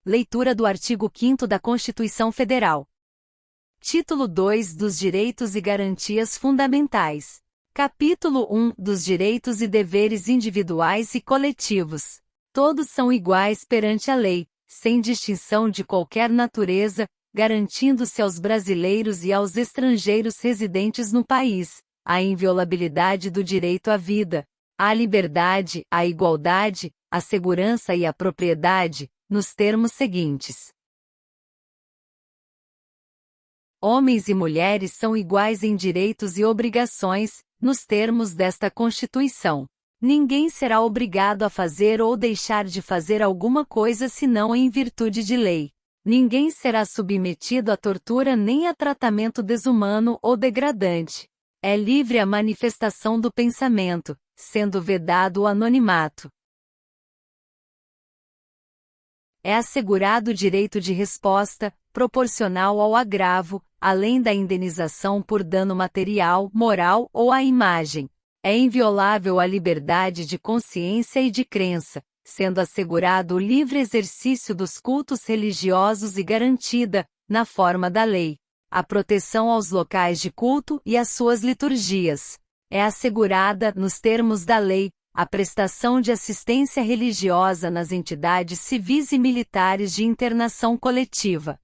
Leitura do artigo 5º da Constituição Federal. Título 2 dos Direitos e Garantias Fundamentais. Capítulo 1 dos Direitos e Deveres Individuais e Coletivos. Todos são iguais perante a lei, sem distinção de qualquer natureza, garantindo-se aos brasileiros e aos estrangeiros residentes no país a inviolabilidade do direito à vida, à liberdade, à igualdade, à segurança e à propriedade, nos termos seguintes. Homens e mulheres são iguais em direitos e obrigações, nos termos desta Constituição. Ninguém será obrigado a fazer ou deixar de fazer alguma coisa senão em virtude de lei. Ninguém será submetido à tortura nem a tratamento desumano ou degradante. É livre a manifestação do pensamento, sendo vedado o anonimato. É assegurado o direito de resposta, proporcional ao agravo, além da indenização por dano material, moral ou à imagem. É inviolável a liberdade de consciência e de crença, sendo assegurado o livre exercício dos cultos religiosos e garantida, na forma da lei, a proteção aos locais de culto e às suas liturgias. É assegurada, nos termos da lei, a prestação de assistência religiosa nas entidades civis e militares de internação coletiva.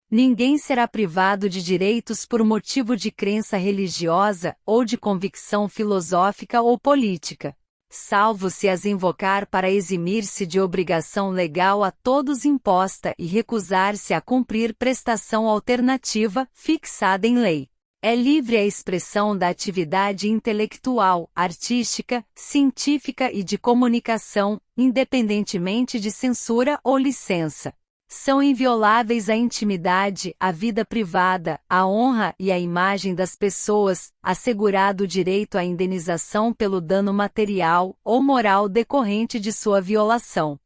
Ninguém será privado de direitos por motivo de crença religiosa ou de convicção filosófica ou política, salvo se as invocar para eximir-se de obrigação legal a todos imposta e recusar-se a cumprir prestação alternativa fixada em lei. É livre a expressão da atividade intelectual, artística, científica e de comunicação, independentemente de censura ou licença. São invioláveis a intimidade, a vida privada, a honra e a imagem das pessoas, assegurado o direito à indenização pelo dano material ou moral decorrente de sua violação.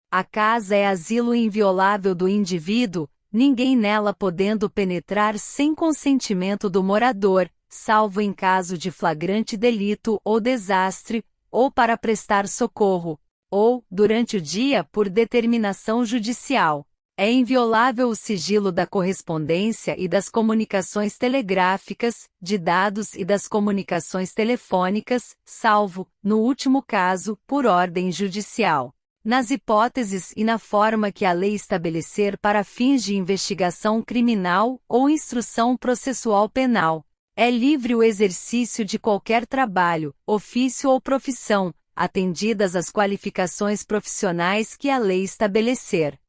A casa é asilo inviolável do indivíduo, ninguém nela podendo penetrar sem consentimento do morador, salvo em caso de flagrante delito ou desastre, ou para prestar socorro, ou, durante o dia por determinação judicial. É inviolável o sigilo da correspondência e das comunicações telegráficas, de dados e das comunicações telefônicas, salvo, no último caso, por ordem judicial. Nas hipóteses e na forma que a lei estabelecer para fins de investigação criminal ou instrução processual penal. É livre o exercício de qualquer trabalho, ofício ou profissão, atendidas as qualificações profissionais que a lei estabelecer.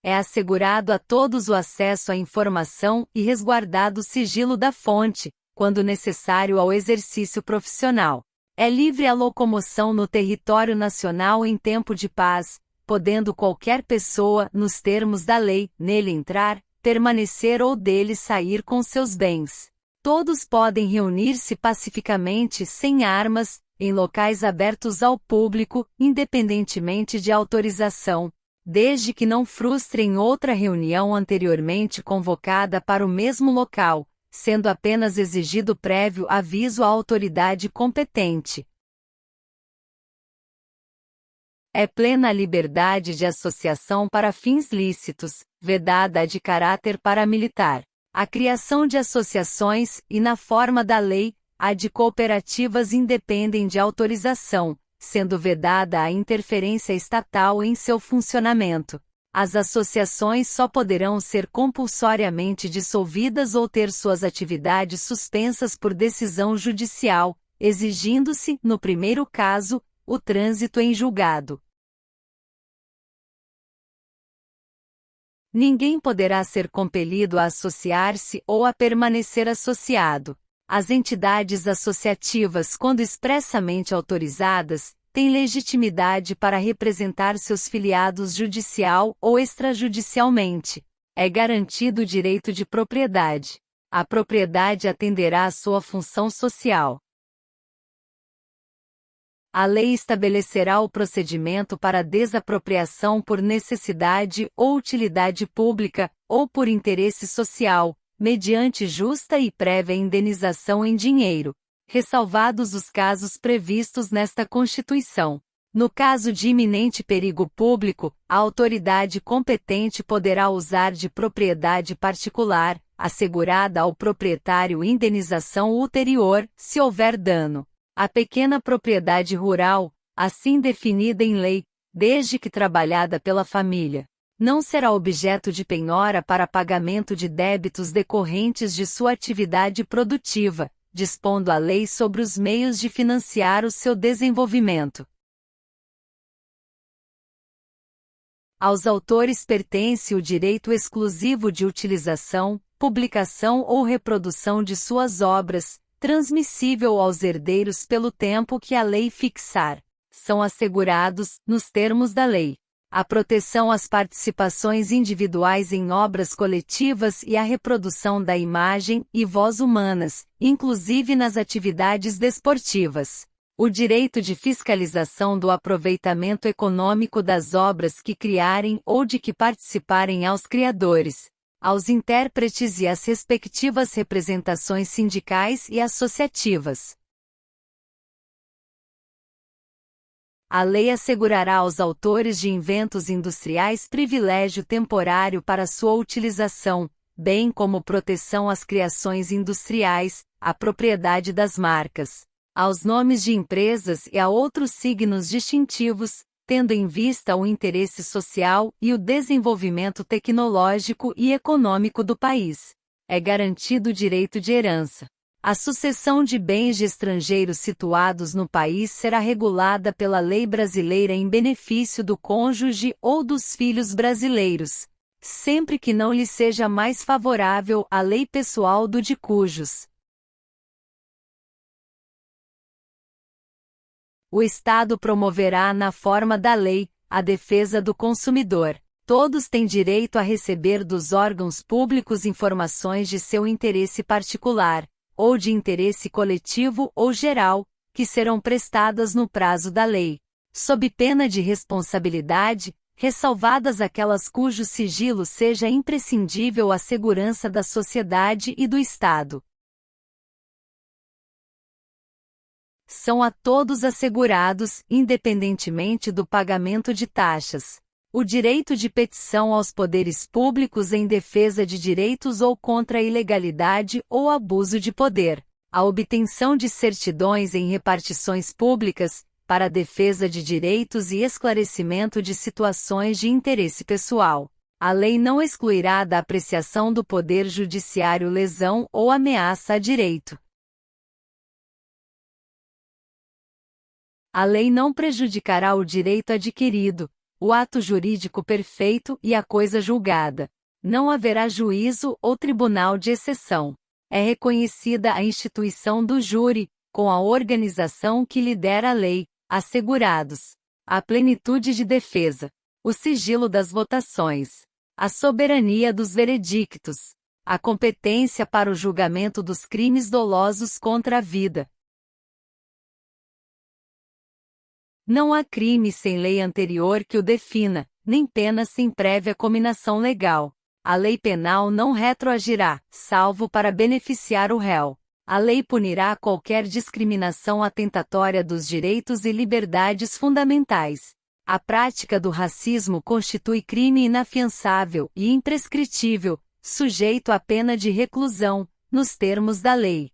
É assegurado a todos o acesso à informação e resguardado o sigilo da fonte, quando necessário ao exercício profissional. É livre a locomoção no território nacional em tempo de paz, podendo qualquer pessoa, nos termos da lei, nele entrar, permanecer ou dele sair com seus bens. Todos podem reunir-se pacificamente sem armas, em locais abertos ao público, independentemente de autorização, desde que não frustrem outra reunião anteriormente convocada para o mesmo local, sendo apenas exigido prévio aviso à autoridade competente. É plena a liberdade de associação para fins lícitos, vedada a de caráter paramilitar. A criação de associações, e na forma da lei, a de cooperativas independem de autorização, sendo vedada a interferência estatal em seu funcionamento. As associações só poderão ser compulsoriamente dissolvidas ou ter suas atividades suspensas por decisão judicial, exigindo-se, no primeiro caso, o trânsito em julgado. Ninguém poderá ser compelido a associar-se ou a permanecer associado. As entidades associativas, quando expressamente autorizadas, têm legitimidade para representar seus filiados judicial ou extrajudicialmente. É garantido o direito de propriedade. A propriedade atenderá à sua função social. A lei estabelecerá o procedimento para desapropriação por necessidade ou utilidade pública, ou por interesse social, mediante justa e prévia indenização em dinheiro. ressalvados os casos previstos nesta Constituição. No caso de iminente perigo público, a autoridade competente poderá usar de propriedade particular, assegurada ao proprietário indenização ulterior, se houver dano. A pequena propriedade rural, assim definida em lei, desde que trabalhada pela família, não será objeto de penhora para pagamento de débitos decorrentes de sua atividade produtiva, dispondo a lei sobre os meios de financiar o seu desenvolvimento. Aos autores pertence o direito exclusivo de utilização, publicação ou reprodução de suas obras, transmissível aos herdeiros pelo tempo que a lei fixar. São assegurados, nos termos da lei, a proteção às participações individuais em obras coletivas e a reprodução da imagem e voz humanas, inclusive nas atividades desportivas. O direito de fiscalização do aproveitamento econômico das obras que criarem ou de que participarem aos criadores, aos intérpretes e às respectivas representações sindicais e associativas. A lei assegurará aos autores de inventos industriais privilégio temporário para sua utilização, bem como proteção às criações industriais, à propriedade das marcas, aos nomes de empresas e a outros signos distintivos, tendo em vista o interesse social e o desenvolvimento tecnológico e econômico do país. É garantido o direito de herança. A sucessão de bens de estrangeiros situados no país será regulada pela lei brasileira em benefício do cônjuge ou dos filhos brasileiros, sempre que não lhe seja mais favorável a lei pessoal do de cujos. O Estado promoverá, na forma da lei, a defesa do consumidor. Todos têm direito a receber dos órgãos públicos informações de seu interesse particular, ou de interesse coletivo ou geral, que serão prestadas no prazo da lei, sob pena de responsabilidade, ressalvadas aquelas cujo sigilo seja imprescindível à segurança da sociedade e do Estado. São a todos assegurados, independentemente do pagamento de taxas, o direito de petição aos poderes públicos em defesa de direitos ou contra a ilegalidade ou abuso de poder, a obtenção de certidões em repartições públicas, para a defesa de direitos e esclarecimento de situações de interesse pessoal. A lei não excluirá da apreciação do Poder Judiciário lesão ou ameaça a direito. A lei não prejudicará o direito adquirido, o ato jurídico perfeito e a coisa julgada. Não haverá juízo ou tribunal de exceção. É reconhecida a instituição do júri, com a organização que lhe der a lei, assegurados a plenitude de defesa, o sigilo das votações, a soberania dos veredictos, a competência para o julgamento dos crimes dolosos contra a vida. Não há crime sem lei anterior que o defina, nem pena sem prévia cominação legal. A lei penal não retroagirá, salvo para beneficiar o réu. A lei punirá qualquer discriminação atentatória dos direitos e liberdades fundamentais. A prática do racismo constitui crime inafiançável e imprescritível, sujeito à pena de reclusão, nos termos da lei.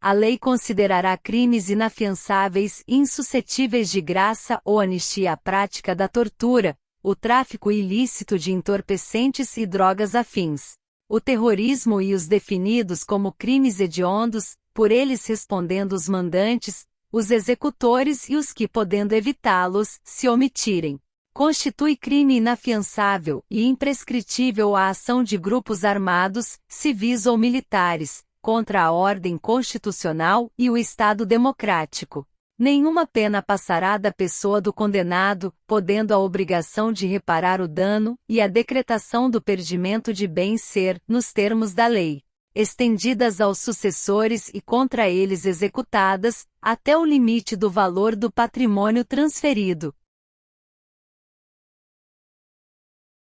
A lei considerará crimes inafiançáveis e insuscetíveis de graça ou anistia a prática da tortura, o tráfico ilícito de entorpecentes e drogas afins, o terrorismo e os definidos como crimes hediondos, por eles respondendo os mandantes, os executores e os que, podendo evitá-los, se omitirem. Constitui crime inafiançável e imprescritível a ação de grupos armados, civis ou militares, contra a ordem constitucional e o Estado democrático. Nenhuma pena passará da pessoa do condenado, podendo a obrigação de reparar o dano e a decretação do perdimento de bens ser, nos termos da lei, estendidas aos sucessores e contra eles executadas, até o limite do valor do patrimônio transferido.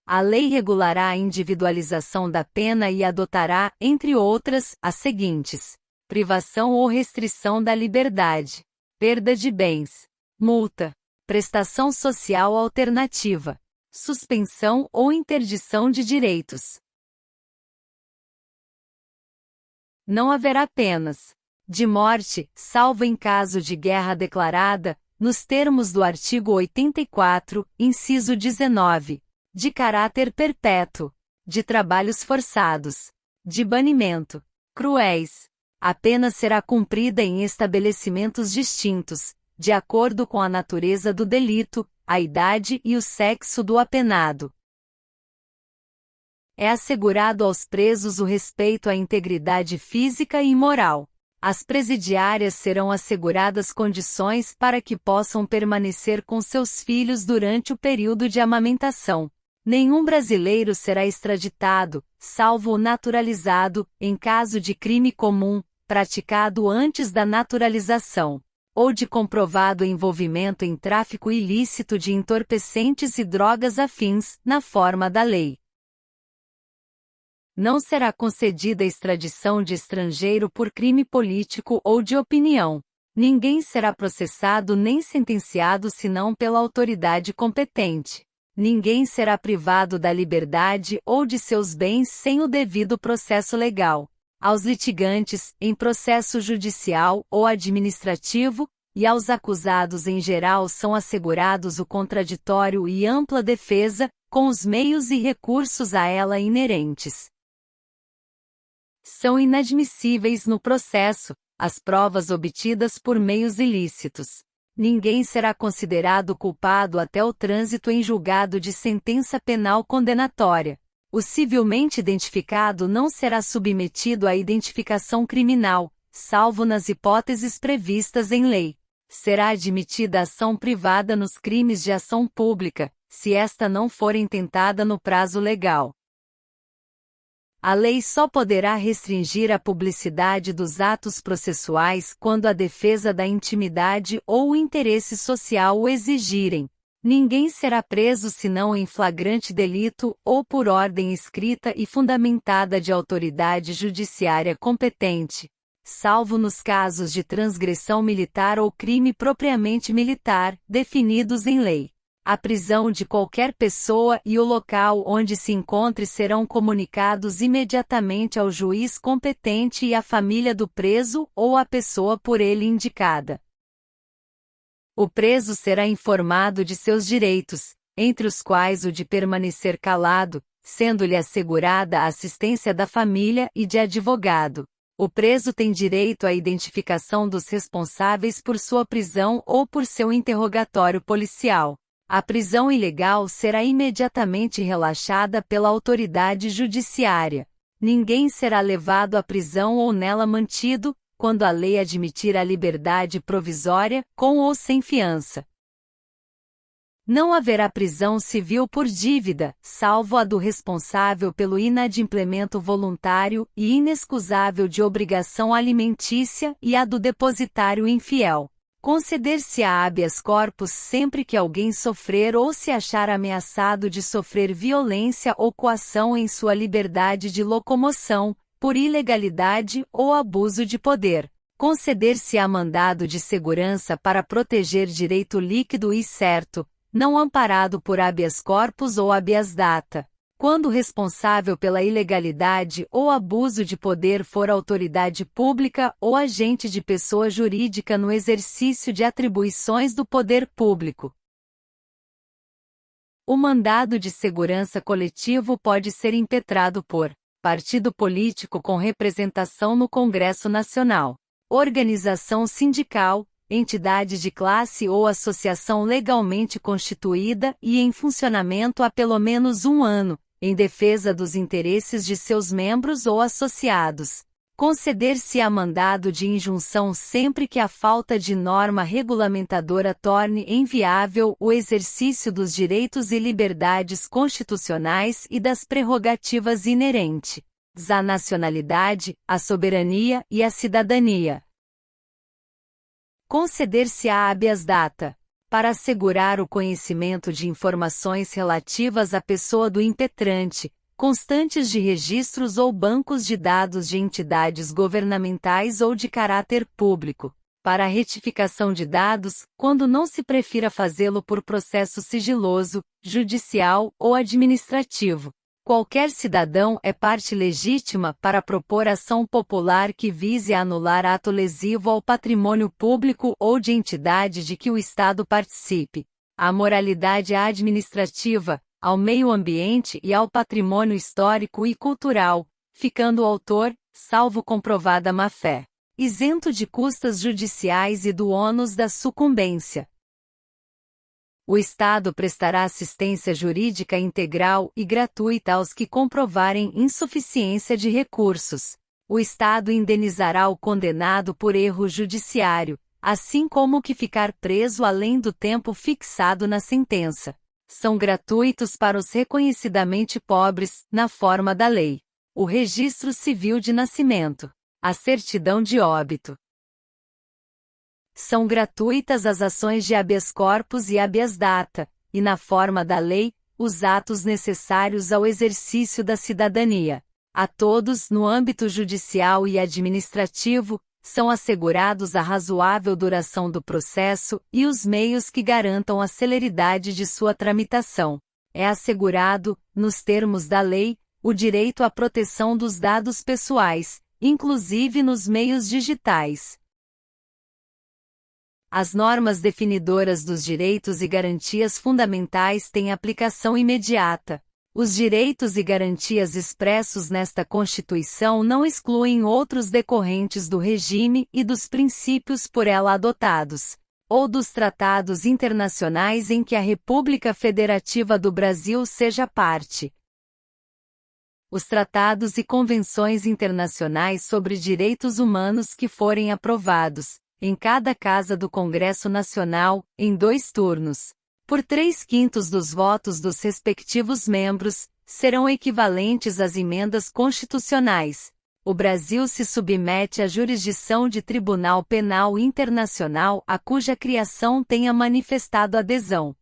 A lei regulará a individualização da pena e adotará, entre outras, as seguintes: privação ou restrição da liberdade, perda de bens, multa, prestação social alternativa, suspensão ou interdição de direitos. Não haverá penas de morte, salvo em caso de guerra declarada, nos termos do artigo 84, inciso 19, de caráter perpétuo, de trabalhos forçados, de banimento, cruéis. A pena será cumprida em estabelecimentos distintos, de acordo com a natureza do delito, a idade e o sexo do apenado. É assegurado aos presos o respeito à integridade física e moral. As presidiárias serão asseguradas condições para que possam permanecer com seus filhos durante o período de amamentação. Nenhum brasileiro será extraditado, salvo o naturalizado, em caso de crime comum, praticado antes da naturalização, ou de comprovado envolvimento em tráfico ilícito de entorpecentes e drogas afins, na forma da lei. Não será concedida extradição de estrangeiro por crime político ou de opinião. Ninguém será processado nem sentenciado senão pela autoridade competente. Ninguém será privado da liberdade ou de seus bens sem o devido processo legal. Aos litigantes, em processo judicial ou administrativo, e aos acusados em geral são assegurados o contraditório e ampla defesa, com os meios e recursos a ela inerentes. São inadmissíveis no processo as provas obtidas por meios ilícitos. Ninguém será considerado culpado até o trânsito em julgado de sentença penal condenatória. O civilmente identificado não será submetido à identificação criminal, salvo nas hipóteses previstas em lei. Será admitida ação privada nos crimes de ação pública, se esta não for intentada no prazo legal. A lei só poderá restringir a publicidade dos atos processuais quando a defesa da intimidade ou o interesse social o exigirem. Ninguém será preso senão em flagrante delito ou por ordem escrita e fundamentada de autoridade judiciária competente, salvo nos casos de transgressão militar ou crime propriamente militar, definidos em lei. A prisão de qualquer pessoa e o local onde se encontre serão comunicados imediatamente ao juiz competente e à família do preso ou à pessoa por ele indicada. O preso será informado de seus direitos, entre os quais o de permanecer calado, sendo-lhe assegurada a assistência da família e de advogado. O preso tem direito à identificação dos responsáveis por sua prisão ou por seu interrogatório policial. A prisão ilegal será imediatamente relaxada pela autoridade judiciária. Ninguém será levado à prisão ou nela mantido, quando a lei admitir a liberdade provisória, com ou sem fiança. Não haverá prisão civil por dívida, salvo a do responsável pelo inadimplemento voluntário e inexcusável de obrigação alimentícia e a do depositário infiel. Conceder-se-á habeas corpus sempre que alguém sofrer ou se achar ameaçado de sofrer violência ou coação em sua liberdade de locomoção, por ilegalidade ou abuso de poder. Conceder-se-á mandado de segurança para proteger direito líquido e certo, não amparado por habeas corpus ou habeas data. Quando o responsável pela ilegalidade ou abuso de poder for autoridade pública ou agente de pessoa jurídica no exercício de atribuições do poder público. O mandado de segurança coletivo pode ser impetrado por partido político com representação no Congresso Nacional, organização sindical, entidade de classe ou associação legalmente constituída e em funcionamento há pelo menos 1 ano, em defesa dos interesses de seus membros ou associados. Conceder-se-á mandado de injunção sempre que a falta de norma regulamentadora torne inviável o exercício dos direitos e liberdades constitucionais e das prerrogativas inerentes à nacionalidade, à soberania e à cidadania. Conceder-se-á habeas data. para assegurar o conhecimento de informações relativas à pessoa do impetrante, constantes de registros ou bancos de dados de entidades governamentais ou de caráter público, para a retificação de dados, quando não se prefira fazê-lo por processo sigiloso, judicial ou administrativo. Qualquer cidadão é parte legítima para propor ação popular que vise anular ato lesivo ao patrimônio público ou de entidade de que o Estado participe, à moralidade administrativa, ao meio ambiente e ao patrimônio histórico e cultural, ficando o autor, salvo comprovada má-fé, isento de custas judiciais e do ônus da sucumbência. O Estado prestará assistência jurídica integral e gratuita aos que comprovarem insuficiência de recursos. O Estado indenizará o condenado por erro judiciário, assim como o que ficar preso além do tempo fixado na sentença. São gratuitos para os reconhecidamente pobres, na forma da lei: o registro civil de nascimento, a certidão de óbito. São gratuitas as ações de habeas corpus e habeas data, e na forma da lei, os atos necessários ao exercício da cidadania. A todos, no âmbito judicial e administrativo, são assegurados a razoável duração do processo e os meios que garantam a celeridade de sua tramitação. É assegurado, nos termos da lei, o direito à proteção dos dados pessoais, inclusive nos meios digitais. As normas definidoras dos direitos e garantias fundamentais têm aplicação imediata. Os direitos e garantias expressos nesta Constituição não excluem outros decorrentes do regime e dos princípios por ela adotados, ou dos tratados internacionais em que a República Federativa do Brasil seja parte. Os tratados e convenções internacionais sobre direitos humanos que forem aprovados, em cada Casa do Congresso Nacional, em 2 turnos, por 3/5 dos votos dos respectivos membros, serão equivalentes às emendas constitucionais. O Brasil se submete à jurisdição de Tribunal Penal Internacional a cuja criação tenha manifestado adesão.